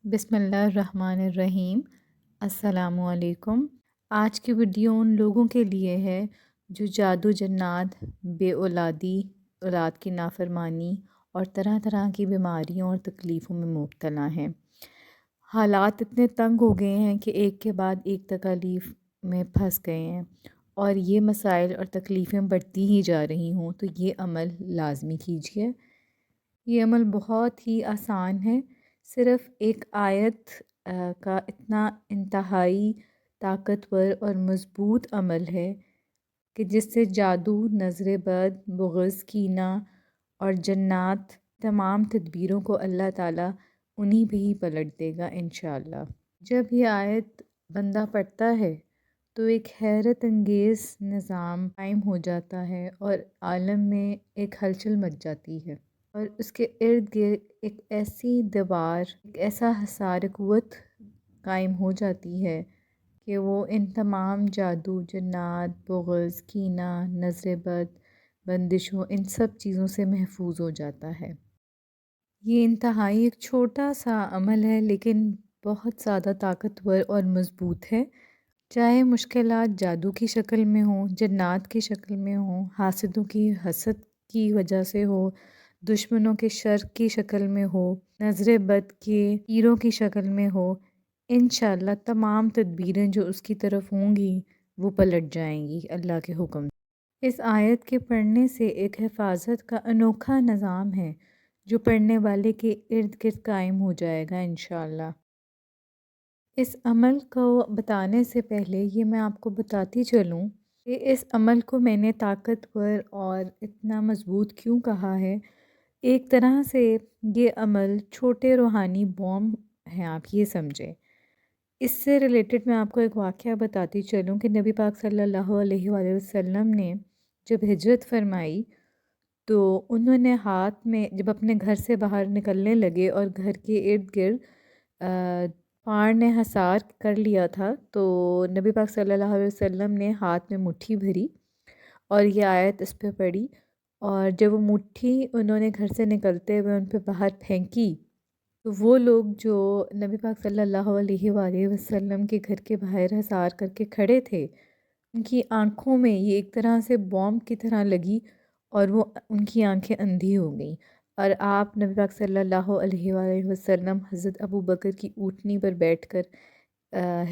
بسم اللہ الرحمن الرحیم۔ السلام علیکم۔ آج کی ویڈیو ان لوگوں کے لیے ہے جو جادو جنات، بے اولادی، اولاد کی نافرمانی اور طرح طرح کی بیماریوں اور تکلیفوں میں مبتلا ہیں۔ حالات اتنے تنگ ہو گئے ہیں کہ ایک کے بعد ایک تکلیف میں پھنس گئے ہیں اور یہ مسائل اور تکلیفیں بڑھتی ہی جا رہی ہوں تو یہ عمل لازمی کیجیے۔ یہ عمل بہت ہی آسان ہے، صرف ایک آیت کا اتنا انتہائی طاقتور اور مضبوط عمل ہے کہ جس سے جادو، نظر بد، بغض، کینہ اور جنات تمام تدبیروں کو اللہ تعالیٰ انہی پہ ہی پلٹ دے گا انشاءاللہ۔ جب یہ آیت بندہ پڑھتا ہے تو ایک حیرت انگیز نظام قائم ہو جاتا ہے اور عالم میں ایک ہلچل مچ جاتی ہے اور اس کے ارد گرد ایک ایسی دیوار، ایک ایسا حصار قوت قائم ہو جاتی ہے کہ وہ ان تمام جادو، جنات، بغض، کینہ، نظر بد، بندشوں، ان سب چیزوں سے محفوظ ہو جاتا ہے۔ یہ انتہائی ایک چھوٹا سا عمل ہے لیکن بہت زیادہ طاقتور اور مضبوط ہے۔ چاہے مشکلات جادو کی شکل میں ہوں، جنات کی شکل میں ہوں، حاسدوں کی حسد کی وجہ سے ہو، دشمنوں کے شر کی شکل میں ہو، نظر بد کے تیروں کی شکل میں ہو، انشاءاللہ تمام تدبیریں جو اس کی طرف ہوں گی وہ پلٹ جائیں گی اللہ کے حکم سے۔ اس آیت کے پڑھنے سے ایک حفاظت کا انوکھا نظام ہے جو پڑھنے والے کے ارد گرد قائم ہو جائے گا انشاءاللہ۔ اس عمل کو بتانے سے پہلے یہ میں آپ کو بتاتی چلوں کہ اس عمل کو میں نے طاقتور اور اتنا مضبوط کیوں کہا ہے۔ ایک طرح سے یہ عمل چھوٹے روحانی بوم ہیں، آپ یہ سمجھیں۔ اس سے ریلیٹڈ میں آپ کو ایک واقعہ بتاتی چلوں کہ نبی پاک صلی اللہ علیہ وآلہ وسلم نے جب ہجرت فرمائی تو انہوں نے ہاتھ میں جب اپنے گھر سے باہر نکلنے لگے اور گھر کے ارد گرد پہاڑ نے حصار کر لیا تھا تو نبی پاک صلی اللہ علیہ وسلم نے ہاتھ میں مٹھی بھری اور یہ آیت اس پہ پڑھی، اور جب وہ مٹھی انہوں نے گھر سے نکلتے ہوئے ان پہ باہر پھینکی تو وہ لوگ جو نبی پاک صلی اللہ علیہ وآلہ وسلم کے گھر کے باہر حصار کر کے کھڑے تھے، ان کی آنکھوں میں یہ ایک طرح سے بوم کی طرح لگی اور وہ ان کی آنکھیں اندھی ہو گئیں، اور آپ نبی پاک صلی اللہ علیہ وآلہ وسلم حضرت ابو بکر کی اونٹنی پر بیٹھ کر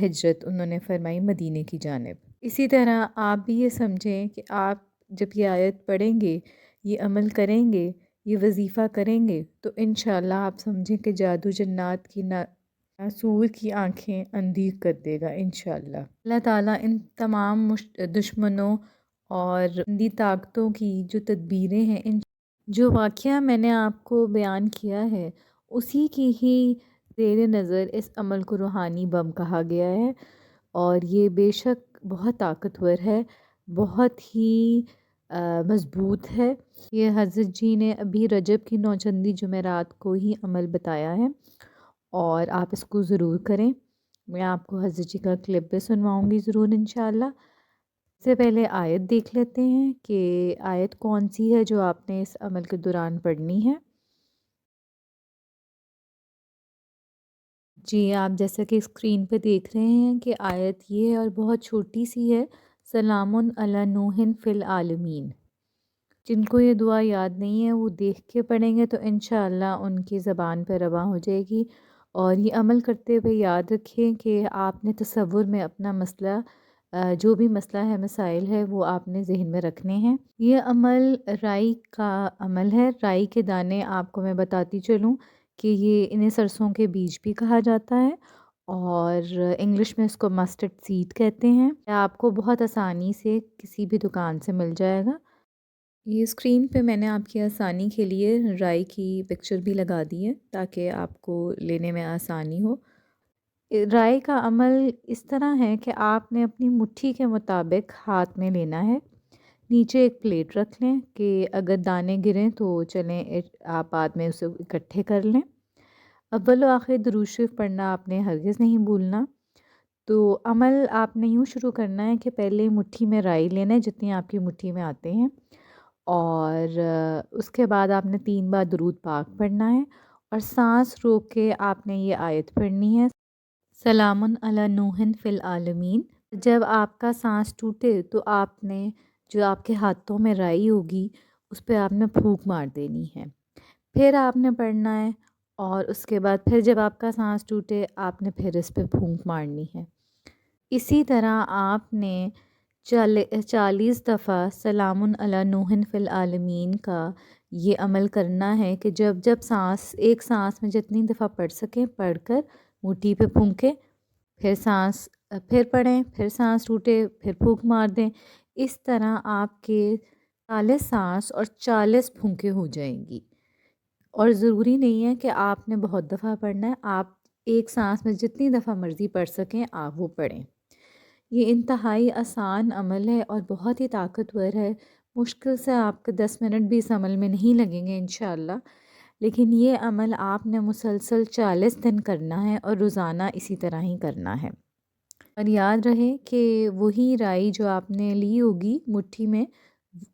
ہجرت انہوں نے فرمائی مدینے کی جانب۔ اسی طرح آپ بھی یہ سمجھیں کہ آپ جب یہ آیت پڑھیں گے، یہ عمل کریں گے، یہ وظیفہ کریں گے تو انشاءاللہ آپ سمجھیں کہ جادو جنات کی ناسور کی آنکھیں اندھی کر دے گا انشاءاللہ۔ اللہ تعالیٰ ان تمام دشمنوں اور اندھی طاقتوں کی جو تدبیریں ہیں، جو واقعہ میں نے آپ کو بیان کیا ہے اسی کی ہی زیر نظر اس عمل کو روحانی بم کہا گیا ہے، اور یہ بے شک بہت طاقتور ہے، بہت ہی مضبوط ہے۔ یہ حضرت جی نے ابھی رجب کی 9 چندی جمعرات کو ہی عمل بتایا ہے اور آپ اس کو ضرور کریں۔ میں آپ کو حضرت جی کا کلپ بھی سنواؤں گی ضرور انشاءاللہ۔ اس سے پہلے آیت دیکھ لیتے ہیں کہ آیت کون سی ہے جو آپ نے اس عمل کے دوران پڑھنی ہے۔ جی، آپ جیسا کہ اسکرین پہ دیکھ رہے ہیں کہ آیت یہ ہے اور بہت چھوٹی سی ہے، سلام علی نوح فی العالمین۔ جن کو یہ دعا یاد نہیں ہے وہ دیکھ کے پڑھیں گے تو انشاءاللہ ان کی زبان پہ رواں ہو جائے گی، اور یہ عمل کرتے ہوئے یاد رکھیں کہ آپ نے تصور میں اپنا مسئلہ جو بھی مسئلہ ہے، مسائل ہے، وہ آپ نے ذہن میں رکھنے ہیں۔ یہ عمل رائی کا عمل ہے۔ رائی کے دانے آپ کو میں بتاتی چلوں کہ یہ انہیں سرسوں کے بیج بھی کہا جاتا ہے اور انگلش میں اس کو مسٹرڈ سیڈ کہتے ہیں۔ آپ کو بہت آسانی سے کسی بھی دکان سے مل جائے گا۔ یہ اسکرین پہ میں نے آپ کی آسانی کے لیے رائی کی پکچر بھی لگا دی ہے تاکہ آپ کو لینے میں آسانی ہو۔ رائی کا عمل اس طرح ہے کہ آپ نے اپنی مٹھی کے مطابق ہاتھ میں لینا ہے، نیچے ایک پلیٹ رکھ لیں کہ اگر دانے گریں تو چلیں آپ بعد میں اسے اکٹھے کر لیں۔ اول و آخر درود شریف پڑھنا آپ نے ہرگز نہیں بھولنا۔ تو عمل آپ نے یوں شروع کرنا ہے کہ پہلے مٹھی میں رائی لینا ہے جتنی آپ کی مٹھی میں آتے ہیں، اور اس کے بعد آپ نے 3 بار درود پاک پڑھنا ہے، اور سانس روک کے آپ نے یہ آیت پڑھنی ہے، سلام علی نوح فی العالمین۔ جب آپ کا سانس ٹوٹے تو آپ نے جو آپ کے ہاتھوں میں رائی ہوگی اس پہ آپ نے پھونک مار دینی ہے، پھر آپ نے پڑھنا ہے، اور اس کے بعد پھر جب آپ کا سانس ٹوٹے آپ نے پھر اس پہ پھونک مارنی ہے۔ اسی طرح آپ نے 40 دفعہ سلام علی نوح فی العالمین کا یہ عمل کرنا ہے کہ جب جب ایک سانس میں جتنی دفعہ پڑھ سکیں پڑھ کر مٹھی پہ پھونکیں، پھر پڑھیں، پھر سانس ٹوٹے پھر پھونک مار دیں۔ اس طرح آپ کے 40 سانس اور 40 پھونکیں ہو جائیں گی، اور ضروری نہیں ہے کہ آپ نے بہت دفعہ پڑھنا ہے، آپ ایک سانس میں جتنی دفعہ مرضی پڑھ سکیں آپ وہ پڑھیں۔ یہ انتہائی آسان عمل ہے اور بہت ہی طاقتور ہے، مشکل سے آپ کے 10 منٹ بھی اس عمل میں نہیں لگیں گے انشاءاللہ، لیکن یہ عمل آپ نے مسلسل 40 دن کرنا ہے اور روزانہ اسی طرح ہی کرنا ہے۔ اور یاد رہے کہ وہی رائی جو آپ نے لی ہوگی مٹھی میں،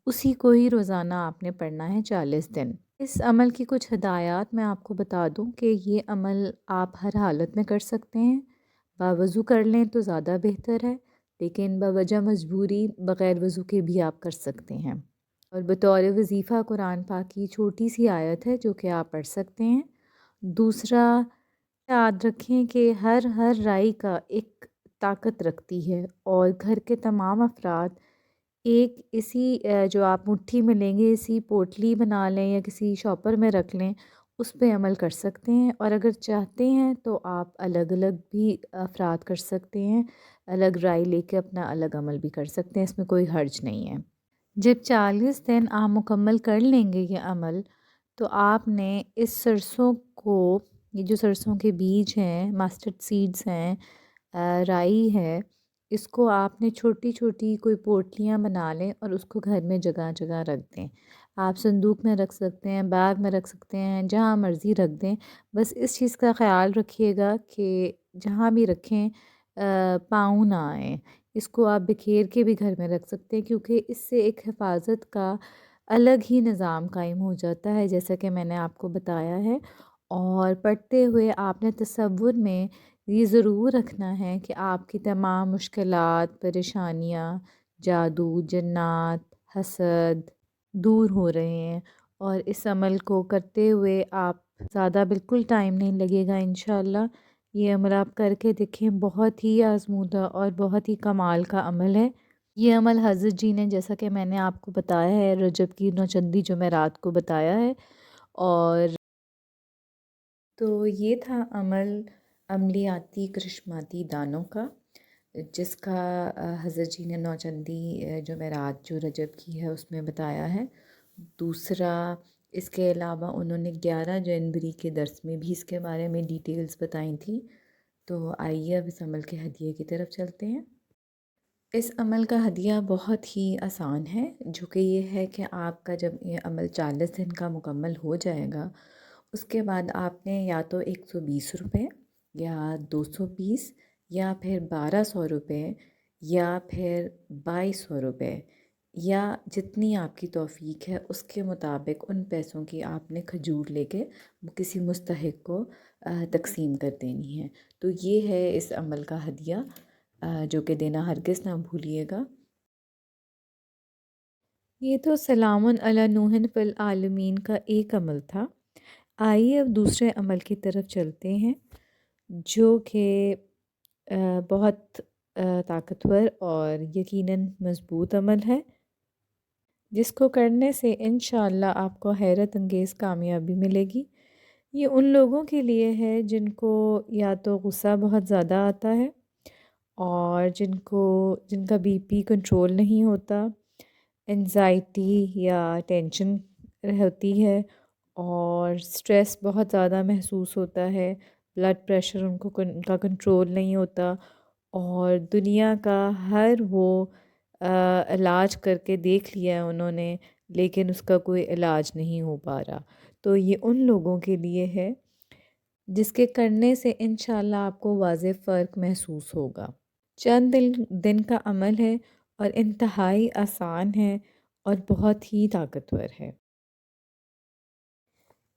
اسی کو ہی روزانہ آپ نے پڑھنا ہے 40 دن۔ اس عمل کی کچھ ہدایات میں آپ کو بتا دوں کہ یہ عمل آپ ہر حالت میں کر سکتے ہیں، باوضو کر لیں تو زیادہ بہتر ہے، لیکن بوجہ مجبوری بغیر وضو کے بھی آپ کر سکتے ہیں۔ اور بطور وظیفہ قرآن پاک کی چھوٹی سی آیت ہے جو کہ آپ پڑھ سکتے ہیں۔ دوسرا، یاد رکھیں کہ ہر رائی کا ایک طاقت رکھتی ہے، اور گھر کے تمام افراد ایک اسی جو آپ مٹھی میں لیں گے اسی پوٹلی بنا لیں یا کسی شاپر میں رکھ لیں، اس پہ عمل کر سکتے ہیں، اور اگر چاہتے ہیں تو آپ الگ الگ بھی افراد کر سکتے ہیں، الگ رائی لے کے اپنا الگ عمل بھی کر سکتے ہیں، اس میں کوئی حرج نہیں ہے۔ جب 40 دن آپ مکمل کر لیں گے یہ عمل، تو آپ نے اس سرسوں کو، یہ جو سرسوں کے بیج ہیں، مسٹرڈ سیڈز ہیں، رائی ہے، اس کو آپ نے چھوٹی چھوٹی کوئی پوٹلیاں بنا لیں اور اس کو گھر میں جگہ جگہ رکھ دیں۔ آپ صندوق میں رکھ سکتے ہیں، بیگ میں رکھ سکتے ہیں، جہاں مرضی رکھ دیں، بس اس چیز کا خیال رکھیے گا کہ جہاں بھی رکھیں پاؤں نہ آئیں۔ اس کو آپ بکھیر کے بھی گھر میں رکھ سکتے ہیں، کیونکہ اس سے ایک حفاظت کا الگ ہی نظام قائم ہو جاتا ہے، جیسا کہ میں نے آپ کو بتایا ہے۔ اور پڑھتے ہوئے آپ نے تصور میں یہ ضرور رکھنا ہے کہ آپ کی تمام مشکلات، پریشانیاں، جادو، جنات، حسد دور ہو رہے ہیں، اور اس عمل کو کرتے ہوئے آپ زیادہ بالکل ٹائم نہیں لگے گا انشاءاللہ۔ یہ عمل آپ کر کے دیکھیں، بہت ہی آزمودہ اور بہت ہی کمال کا عمل ہے۔ یہ عمل حضرت جی نے، جیسا کہ میں نے آپ کو بتایا ہے، رجب کی نوچندی جو میں رات کو بتایا ہے، اور تو یہ تھا عمل عملیاتی کرشماتی دانوں کا، جس کا حضرت جی نے نوچندی جمعرات جو رجب کی ہے اس میں بتایا ہے۔ دوسرا، اس کے علاوہ انہوں نے 11 جنوری کے درس میں بھی اس کے بارے میں ڈیٹیلز بتائی تھیں۔ تو آئیے اب اس عمل کے ہدیے کی طرف چلتے ہیں۔ اس عمل کا ہدیہ بہت ہی آسان ہے، جو کہ یہ ہے کہ آپ کا جب یہ عمل 40 دن کا مکمل ہو جائے گا، اس کے بعد آپ نے یا تو 120 روپے یا 220 یا پھر 1200 روپے یا پھر 2200 روپے، یا جتنی آپ کی توفیق ہے اس کے مطابق ان پیسوں کی آپ نے کھجور لے کے کسی مستحق کو تقسیم کر دینی ہے۔ تو یہ ہے اس عمل کا ہدیہ، جو کہ دینا ہرگز نہ بھولیے گا۔ یہ تو سلام علی نوح فی العالمین کا ایک عمل تھا۔ آئیے اب دوسرے عمل کی طرف چلتے ہیں، جو کہ بہت طاقتور اور یقیناً مضبوط عمل ہے، جس کو کرنے سے انشاءاللہ آپ کو حیرت انگیز کامیابی ملے گی۔ یہ ان لوگوں کے لیے ہے جن کو یا تو غصہ بہت زیادہ آتا ہے، اور جن کا بی پی کنٹرول نہیں ہوتا، انزائٹی یا ٹینشن ہوتی ہے، اور سٹریس بہت زیادہ محسوس ہوتا ہے، بلڈ پریشر ان کا کنٹرول نہیں ہوتا، اور دنیا کا ہر وہ علاج کر کے دیکھ لیا ہے انہوں نے، لیکن اس کا کوئی علاج نہیں ہو پا رہا۔ تو یہ ان لوگوں کے لیے ہے جس کے کرنے سے انشاءاللہ آپ کو واضح فرق محسوس ہوگا۔ چند دن کا عمل ہے اور انتہائی آسان ہے اور بہت ہی طاقتور ہے۔